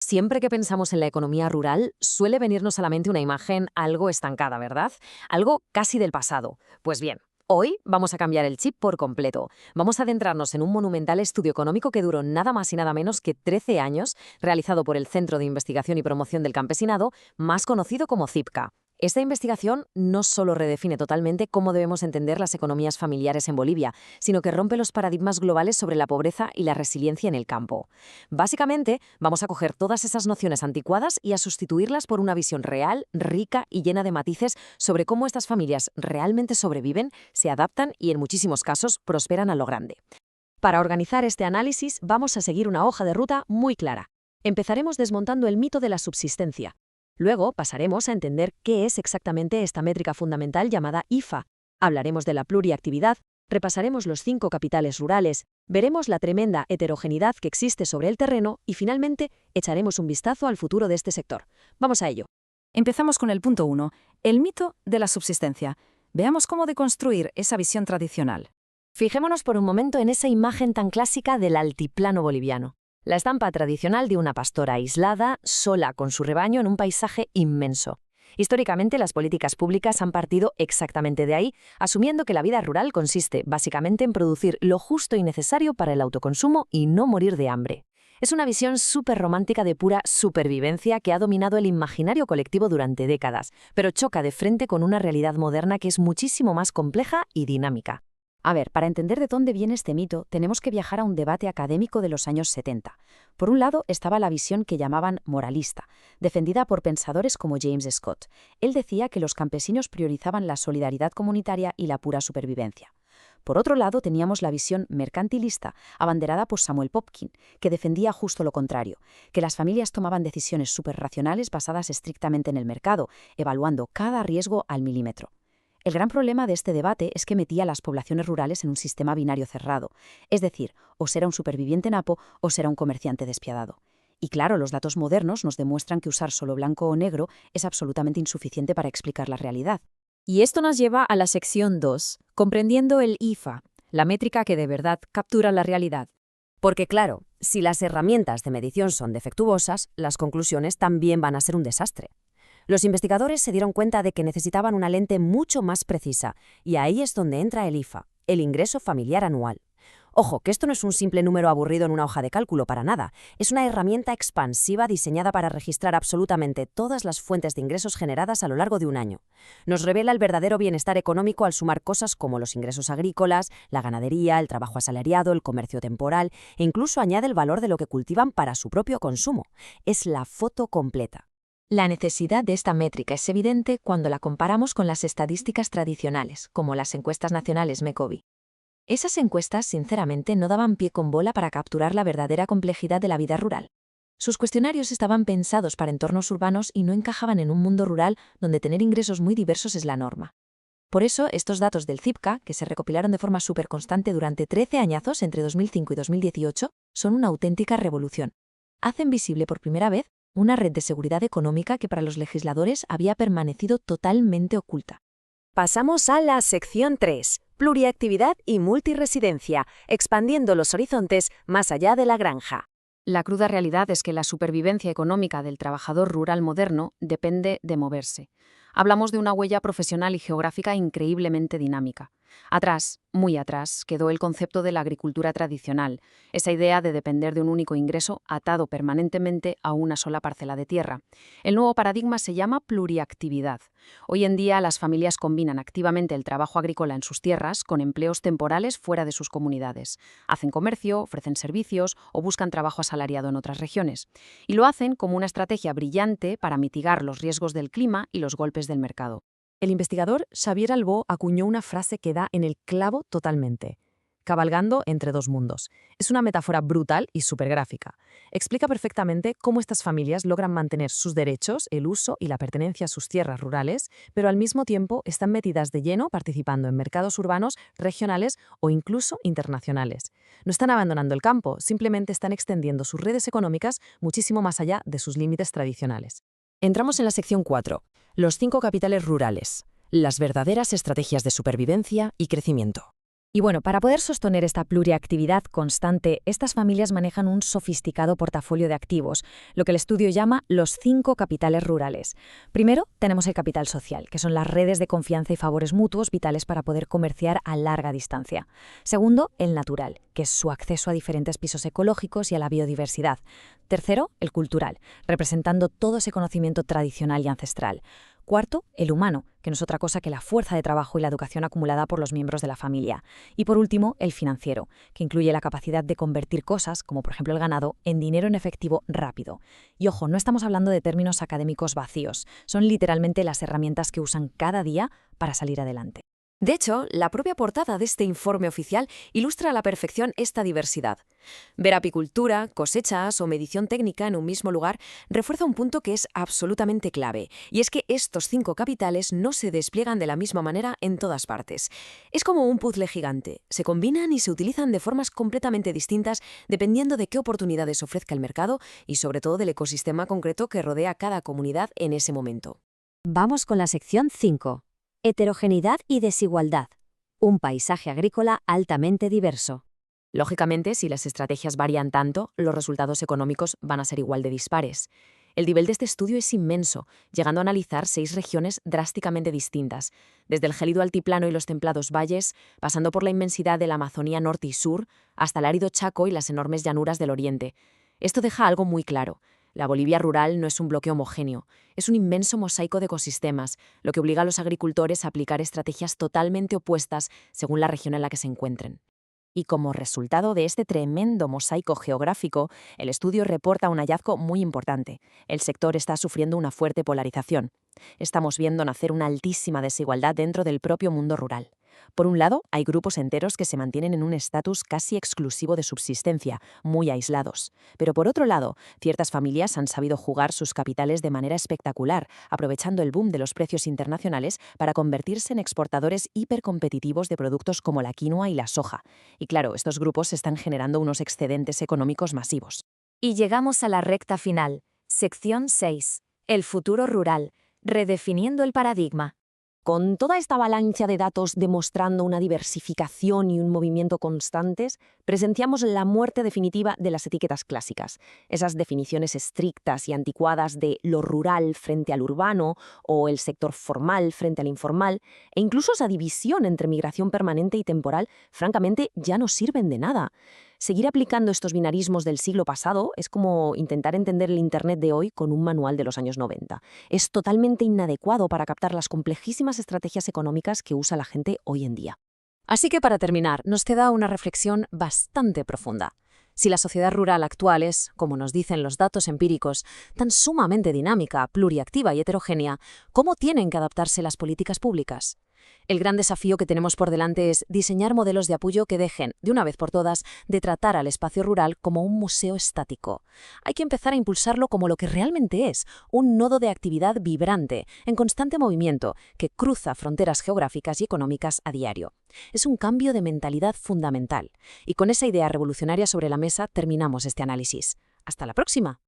Siempre que pensamos en la economía rural, suele venirnos a la mente una imagen algo estancada, ¿verdad? Algo casi del pasado. Pues bien, hoy vamos a cambiar el chip por completo. Vamos a adentrarnos en un monumental estudio económico que duró nada más y nada menos que 13 años, realizado por el Centro de Investigación y Promoción del Campesinado, más conocido como CIPCA. Esta investigación no solo redefine totalmente cómo debemos entender las economías familiares en Bolivia, sino que rompe los paradigmas globales sobre la pobreza y la resiliencia en el campo. Básicamente, vamos a coger todas esas nociones anticuadas y a sustituirlas por una visión real, rica y llena de matices sobre cómo estas familias realmente sobreviven, se adaptan y, en muchísimos casos, prosperan a lo grande. Para organizar este análisis, vamos a seguir una hoja de ruta muy clara. Empezaremos desmontando el mito de la subsistencia. Luego pasaremos a entender qué es exactamente esta métrica fundamental llamada IFA. Hablaremos de la pluriactividad, repasaremos los 5 capitales rurales, veremos la tremenda heterogeneidad que existe sobre el terreno y finalmente echaremos un vistazo al futuro de este sector. Vamos a ello. Empezamos con el punto 1, el mito de la subsistencia. Veamos cómo deconstruir esa visión tradicional. Fijémonos por un momento en esa imagen tan clásica del altiplano boliviano. La estampa tradicional de una pastora aislada, sola con su rebaño en un paisaje inmenso. Históricamente, las políticas públicas han partido exactamente de ahí, asumiendo que la vida rural consiste básicamente en producir lo justo y necesario para el autoconsumo y no morir de hambre. Es una visión súper romántica de pura supervivencia que ha dominado el imaginario colectivo durante décadas, pero choca de frente con una realidad moderna que es muchísimo más compleja y dinámica. A ver, para entender de dónde viene este mito, tenemos que viajar a un debate académico de los años 70. Por un lado estaba la visión que llamaban moralista, defendida por pensadores como James Scott. Él decía que los campesinos priorizaban la solidaridad comunitaria y la pura supervivencia. Por otro lado teníamos la visión mercantilista, abanderada por Samuel Popkin, que defendía justo lo contrario, que las familias tomaban decisiones superracionales basadas estrictamente en el mercado, evaluando cada riesgo al milímetro. El gran problema de este debate es que metía a las poblaciones rurales en un sistema binario cerrado, es decir, o será un superviviente napo o será un comerciante despiadado. Y claro, los datos modernos nos demuestran que usar solo blanco o negro es absolutamente insuficiente para explicar la realidad. Y esto nos lleva a la sección 2, comprendiendo el IFA, la métrica que de verdad captura la realidad. Porque claro, si las herramientas de medición son defectuosas, las conclusiones también van a ser un desastre. Los investigadores se dieron cuenta de que necesitaban una lente mucho más precisa, y ahí es donde entra el IFA, el ingreso familiar anual. Ojo, que esto no es un simple número aburrido en una hoja de cálculo para nada, es una herramienta expansiva diseñada para registrar absolutamente todas las fuentes de ingresos generadas a lo largo de un año. Nos revela el verdadero bienestar económico al sumar cosas como los ingresos agrícolas, la ganadería, el trabajo asalariado, el comercio temporal, e incluso añade el valor de lo que cultivan para su propio consumo. Es la foto completa. La necesidad de esta métrica es evidente cuando la comparamos con las estadísticas tradicionales, como las encuestas nacionales MECOBI. Esas encuestas, sinceramente, no daban pie con bola para capturar la verdadera complejidad de la vida rural. Sus cuestionarios estaban pensados para entornos urbanos y no encajaban en un mundo rural donde tener ingresos muy diversos es la norma. Por eso, estos datos del CIPCA, que se recopilaron de forma súper constante durante 13 añazos entre 2005 y 2018, son una auténtica revolución. Hacen visible por primera vez una red de seguridad económica que para los legisladores había permanecido totalmente oculta. Pasamos a la sección 3, pluriactividad y multiresidencia, expandiendo los horizontes más allá de la granja. La cruda realidad es que la supervivencia económica del trabajador rural moderno depende de moverse. Hablamos de una huella profesional y geográfica increíblemente dinámica. Atrás, muy atrás, quedó el concepto de la agricultura tradicional, esa idea de depender de un único ingreso atado permanentemente a una sola parcela de tierra. El nuevo paradigma se llama pluriactividad. Hoy en día las familias combinan activamente el trabajo agrícola en sus tierras con empleos temporales fuera de sus comunidades. Hacen comercio, ofrecen servicios o buscan trabajo asalariado en otras regiones. Y lo hacen como una estrategia brillante para mitigar los riesgos del clima y los golpes del mercado. El investigador Xavier Albó acuñó una frase que da en el clavo totalmente. Cabalgando entre dos mundos. Es una metáfora brutal y supergráfica. Explica perfectamente cómo estas familias logran mantener sus derechos, el uso y la pertenencia a sus tierras rurales, pero al mismo tiempo están metidas de lleno participando en mercados urbanos, regionales o incluso internacionales. No están abandonando el campo, simplemente están extendiendo sus redes económicas muchísimo más allá de sus límites tradicionales. Entramos en la sección 4, los 5 capitales rurales, las verdaderas estrategias de supervivencia y crecimiento. Y bueno, para poder sostener esta pluriactividad constante, estas familias manejan un sofisticado portafolio de activos, lo que el estudio llama los 5 capitales rurales. Primero, tenemos el capital social, que son las redes de confianza y favores mutuos vitales para poder comerciar a larga distancia. Segundo, el natural, que es su acceso a diferentes pisos ecológicos y a la biodiversidad. Tercero, el cultural, representando todo ese conocimiento tradicional y ancestral. Cuarto, el humano, que no es otra cosa que la fuerza de trabajo y la educación acumulada por los miembros de la familia. Y por último, el financiero, que incluye la capacidad de convertir cosas, como por ejemplo el ganado, en dinero en efectivo rápido. Y ojo, no estamos hablando de términos académicos vacíos, son literalmente las herramientas que usan cada día para salir adelante. De hecho, la propia portada de este informe oficial ilustra a la perfección esta diversidad. Ver apicultura, cosechas o medición técnica en un mismo lugar refuerza un punto que es absolutamente clave, y es que estos 5 capitales no se despliegan de la misma manera en todas partes. Es como un puzzle gigante, se combinan y se utilizan de formas completamente distintas dependiendo de qué oportunidades ofrezca el mercado y sobre todo del ecosistema concreto que rodea a cada comunidad en ese momento. Vamos con la sección 5. Heterogeneidad y desigualdad. Un paisaje agrícola altamente diverso. Lógicamente, si las estrategias varían tanto, los resultados económicos van a ser igual de dispares. El nivel de este estudio es inmenso, llegando a analizar 6 regiones drásticamente distintas, desde el gélido altiplano y los templados valles, pasando por la inmensidad de la Amazonía norte y sur, hasta el árido Chaco y las enormes llanuras del oriente. Esto deja algo muy claro. La Bolivia rural no es un bloque homogéneo, es un inmenso mosaico de ecosistemas, lo que obliga a los agricultores a aplicar estrategias totalmente opuestas según la región en la que se encuentren. Y como resultado de este tremendo mosaico geográfico, el estudio reporta un hallazgo muy importante. El sector está sufriendo una fuerte polarización. Estamos viendo nacer una altísima desigualdad dentro del propio mundo rural. Por un lado, hay grupos enteros que se mantienen en un estatus casi exclusivo de subsistencia, muy aislados. Pero por otro lado, ciertas familias han sabido jugar sus capitales de manera espectacular, aprovechando el boom de los precios internacionales para convertirse en exportadores hipercompetitivos de productos como la quinoa y la soja. Y claro, estos grupos están generando unos excedentes económicos masivos. Y llegamos a la recta final. Sección 6. El futuro rural. Redefiniendo el paradigma. Con toda esta avalancha de datos demostrando una diversificación y un movimiento constantes, presenciamos la muerte definitiva de las etiquetas clásicas, esas definiciones estrictas y anticuadas de lo rural frente al urbano o el sector formal frente al informal, e incluso esa división entre migración permanente y temporal, francamente, ya no sirven de nada. Seguir aplicando estos binarismos del siglo pasado es como intentar entender el Internet de hoy con un manual de los años 90. Es totalmente inadecuado para captar las complejísimas estrategias económicas que usa la gente hoy en día. Así que para terminar, nos queda una reflexión bastante profunda. Si la sociedad rural actual es, como nos dicen los datos empíricos, tan sumamente dinámica, pluriactiva y heterogénea, ¿cómo tienen que adaptarse las políticas públicas? El gran desafío que tenemos por delante es diseñar modelos de apoyo que dejen, de una vez por todas, de tratar al espacio rural como un museo estático. Hay que empezar a impulsarlo como lo que realmente es, un nodo de actividad vibrante, en constante movimiento, que cruza fronteras geográficas y económicas a diario. Es un cambio de mentalidad fundamental. Y con esa idea revolucionaria sobre la mesa terminamos este análisis. ¡Hasta la próxima!